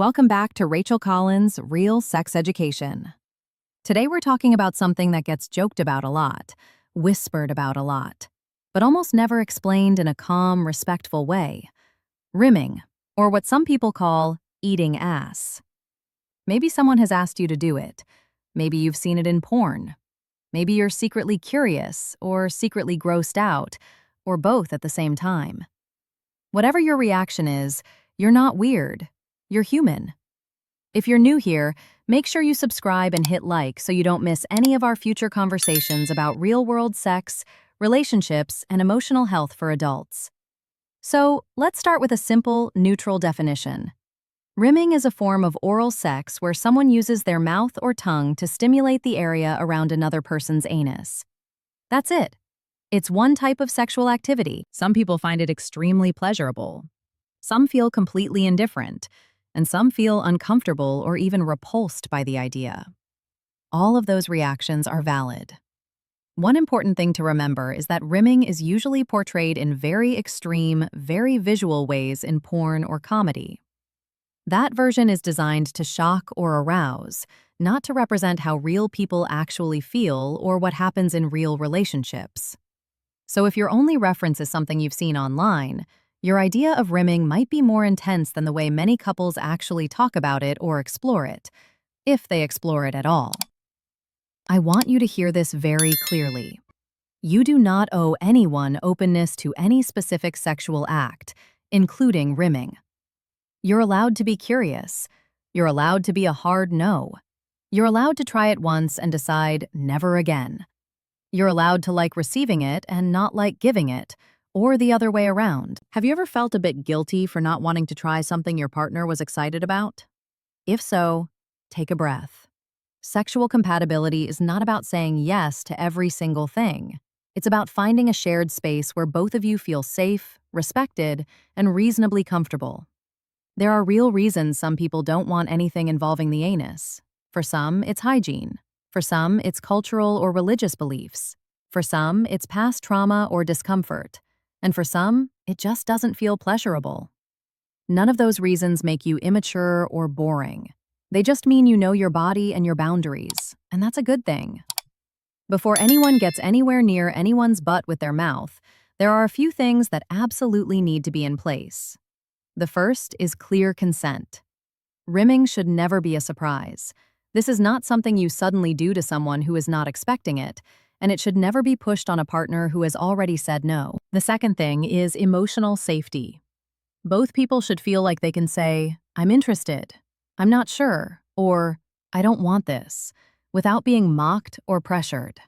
Welcome back to Rachel Collins' Real Sex Education. Today we're talking about something that gets joked about a lot, whispered about a lot, but almost never explained in a calm, respectful way. Rimming, or what some people call eating ass. Maybe someone has asked you to do it. Maybe you've seen it in porn. Maybe you're secretly curious or secretly grossed out, or both at the same time. Whatever your reaction is, you're not weird. You're human. If you're new here, make sure you subscribe and hit like so you don't miss any of our future conversations about real-world sex, relationships, and emotional health for adults. So, let's start with a simple, neutral definition. Rimming is a form of oral sex where someone uses their mouth or tongue to stimulate the area around another person's anus. That's it. It's one type of sexual activity. Some people find it extremely pleasurable. Some feel completely indifferent, and some feel uncomfortable or even repulsed by the idea. All of those reactions are valid. One important thing to remember is that rimming is usually portrayed in very extreme, very visual ways in porn or comedy. That version is designed to shock or arouse, not to represent how real people actually feel or what happens in real relationships. So if your only reference is something you've seen online, your idea of rimming might be more intense than the way many couples actually talk about it or explore it, if they explore it at all. I want you to hear this very clearly. You do not owe anyone openness to any specific sexual act, including rimming. You're allowed to be curious. You're allowed to be a hard no. You're allowed to try it once and decide never again. You're allowed to like receiving it and not like giving it, or the other way around. Have you ever felt a bit guilty for not wanting to try something your partner was excited about? If so, take a breath. Sexual compatibility is not about saying yes to every single thing. It's about finding a shared space where both of you feel safe, respected, and reasonably comfortable. There are real reasons some people don't want anything involving the anus. For some, it's hygiene. For some, it's cultural or religious beliefs. For some, it's past trauma or discomfort. And for some, it just doesn't feel pleasurable. None of those reasons make you immature or boring. They just mean you know your body and your boundaries, and that's a good thing. Before anyone gets anywhere near anyone's butt with their mouth, there are a few things that absolutely need to be in place. The first is clear consent. Rimming should never be a surprise. This is not something you suddenly do to someone who is not expecting it, and it should never be pushed on a partner who has already said no. The second thing is emotional safety. Both people should feel like they can say, "I'm interested," "I'm not sure," or "I don't want this," without being mocked or pressured.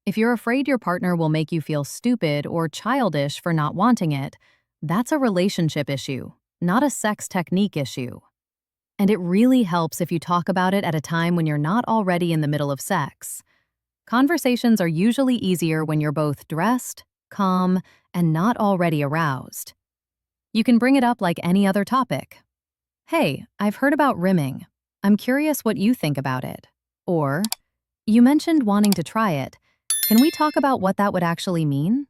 If you're afraid your partner will make you feel stupid or childish for not wanting it, that's a relationship issue, not a sex technique issue. And it really helps if you talk about it at a time when you're not already in the middle of sex. Conversations are usually easier when you're both dressed, calm, and not already aroused. You can bring it up like any other topic. "Hey, I've heard about rimming. I'm curious what you think about it." Or, "You mentioned wanting to try it. Can we talk about what that would actually mean?"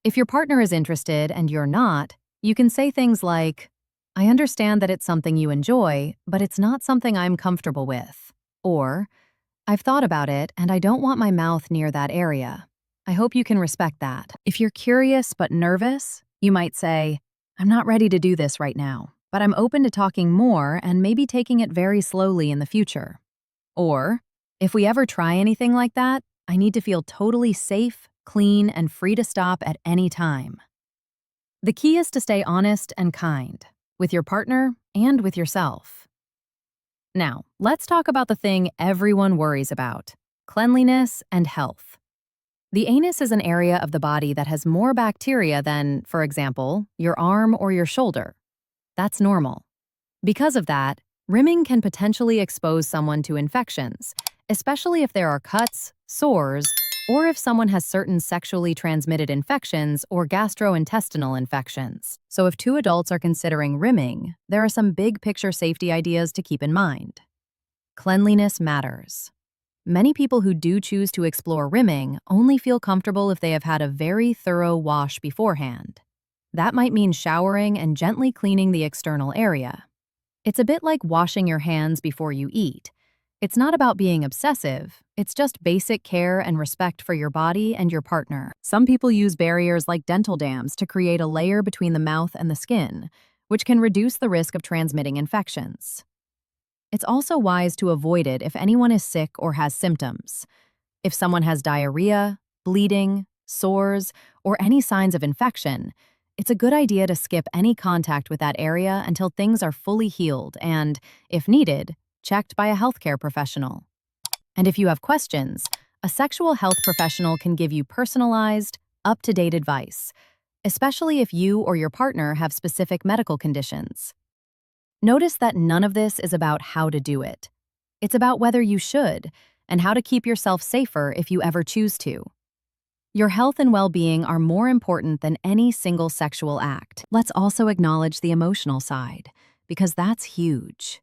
If your partner is interested and you're not, you can say things like, "I understand that it's something you enjoy, but it's not something I'm comfortable with." Or, "I've thought about it and I don't want my mouth near that area. I hope you can respect that." If you're curious but nervous, you might say, "I'm not ready to do this right now, but I'm open to talking more and maybe taking it very slowly in the future." Or, "If we ever try anything like that, I need to feel totally safe, clean, and free to stop at any time." The key is to stay honest and kind, with your partner and with yourself. Now, let's talk about the thing everyone worries about: cleanliness and health. The anus is an area of the body that has more bacteria than, for example, your arm or your shoulder. That's normal. Because of that, rimming can potentially expose someone to infections, especially if there are cuts, sores, or if someone has certain sexually transmitted infections or gastrointestinal infections. So if two adults are considering rimming, there are some big picture safety ideas to keep in mind. Cleanliness matters. Many people who do choose to explore rimming only feel comfortable if they have had a very thorough wash beforehand. That might mean showering and gently cleaning the external area. It's a bit like washing your hands before you eat. It's not about being obsessive, it's just basic care and respect for your body and your partner. Some people use barriers like dental dams to create a layer between the mouth and the skin, which can reduce the risk of transmitting infections. It's also wise to avoid it if anyone is sick or has symptoms. If someone has diarrhea, bleeding, sores, or any signs of infection, it's a good idea to skip any contact with that area until things are fully healed and, if needed, checked by a healthcare professional. And if you have questions, a sexual health professional can give you personalized, up-to-date advice, especially if you or your partner have specific medical conditions. Notice that none of this is about how to do it. It's about whether you should and how to keep yourself safer if you ever choose to. Your health and well-being are more important than any single sexual act. Let's also acknowledge the emotional side, because that's huge.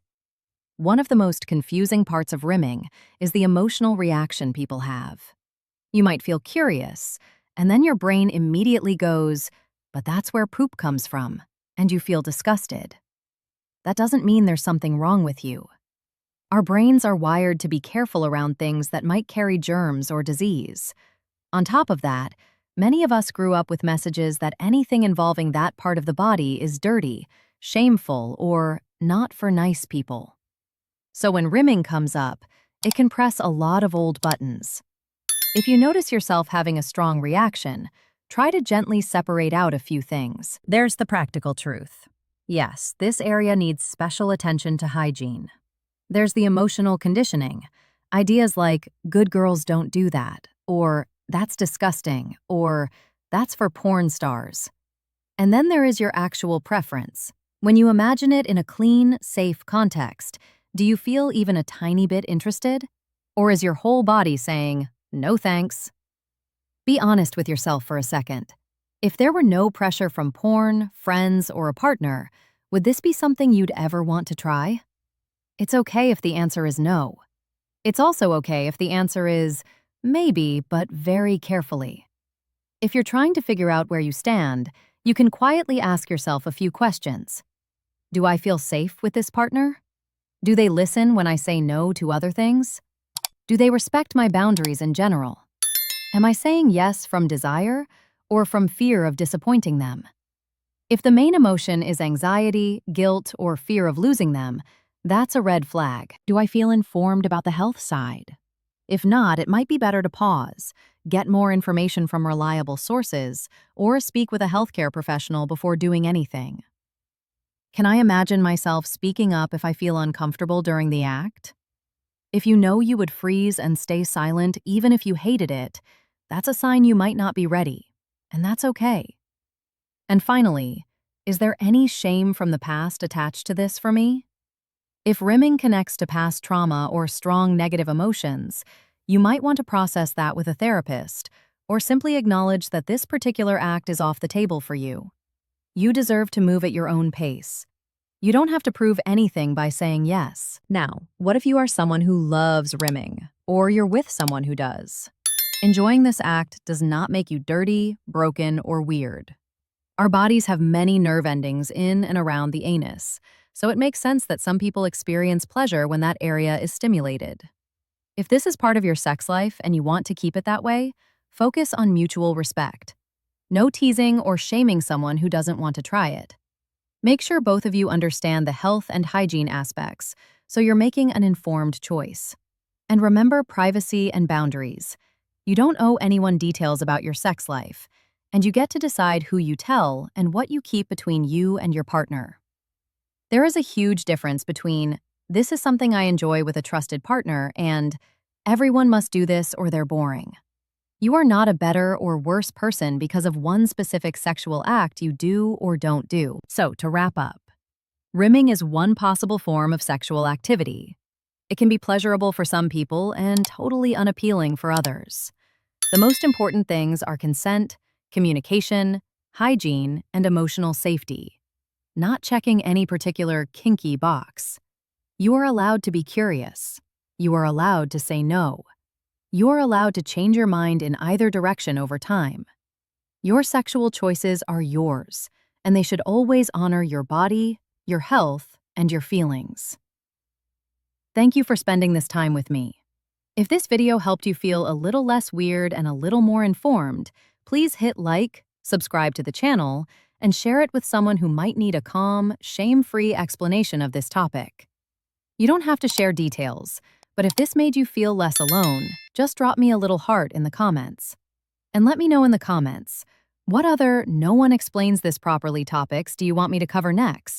One of the most confusing parts of rimming is the emotional reaction people have. You might feel curious, and then your brain immediately goes, "But that's where poop comes from," and you feel disgusted. That doesn't mean there's something wrong with you. Our brains are wired to be careful around things that might carry germs or disease. On top of that, many of us grew up with messages that anything involving that part of the body is dirty, shameful, or not for nice people. So when rimming comes up, it can press a lot of old buttons. If you notice yourself having a strong reaction, try to gently separate out a few things. There's the practical truth. Yes, this area needs special attention to hygiene. There's the emotional conditioning. Ideas like, "good girls don't do that," or "that's disgusting," or "that's for porn stars." And then there is your actual preference. When you imagine it in a clean, safe context, do you feel even a tiny bit interested? Or is your whole body saying, "No thanks"? Be honest with yourself for a second. If there were no pressure from porn, friends, or a partner, would this be something you'd ever want to try? It's okay if the answer is no. It's also okay if the answer is maybe, but very carefully. If you're trying to figure out where you stand, you can quietly ask yourself a few questions. Do I feel safe with this partner? Do they listen when I say no to other things? Do they respect my boundaries in general? Am I saying yes from desire or from fear of disappointing them? If the main emotion is anxiety, guilt, or fear of losing them, that's a red flag. Do I feel informed about the health side? If not, it might be better to pause, get more information from reliable sources, or speak with a healthcare professional before doing anything. Can I imagine myself speaking up if I feel uncomfortable during the act? If you know you would freeze and stay silent even if you hated it, that's a sign you might not be ready, and that's okay. And finally, is there any shame from the past attached to this for me? If rimming connects to past trauma or strong negative emotions, you might want to process that with a therapist, or simply acknowledge that this particular act is off the table for you. You deserve to move at your own pace. You don't have to prove anything by saying yes. Now, what if you are someone who loves rimming, or you're with someone who does? Enjoying this act does not make you dirty, broken, or weird. Our bodies have many nerve endings in and around the anus, so it makes sense that some people experience pleasure when that area is stimulated. If this is part of your sex life and you want to keep it that way, focus on mutual respect. No teasing or shaming someone who doesn't want to try it. Make sure both of you understand the health and hygiene aspects, so you're making an informed choice. And remember privacy and boundaries. You don't owe anyone details about your sex life, and you get to decide who you tell and what you keep between you and your partner. There is a huge difference between "this is something I enjoy with a trusted partner" and "everyone must do this or they're boring." You are not a better or worse person because of one specific sexual act you do or don't do. So, to wrap up, rimming is one possible form of sexual activity. It can be pleasurable for some people and totally unappealing for others. The most important things are consent, communication, hygiene, and emotional safety, not checking any particular kinky box. You are allowed to be curious. You are allowed to say no. You are allowed to change your mind in either direction over time. Your sexual choices are yours, and they should always honor your body, your health, and your feelings. Thank you for spending this time with me. If this video helped you feel a little less weird and a little more informed, please hit like, subscribe to the channel, and share it with someone who might need a calm, shame-free explanation of this topic. You don't have to share details, but if this made you feel less alone, just drop me a little heart in the comments. And let me know in the comments, what other no one explains this properly topics do you want me to cover next?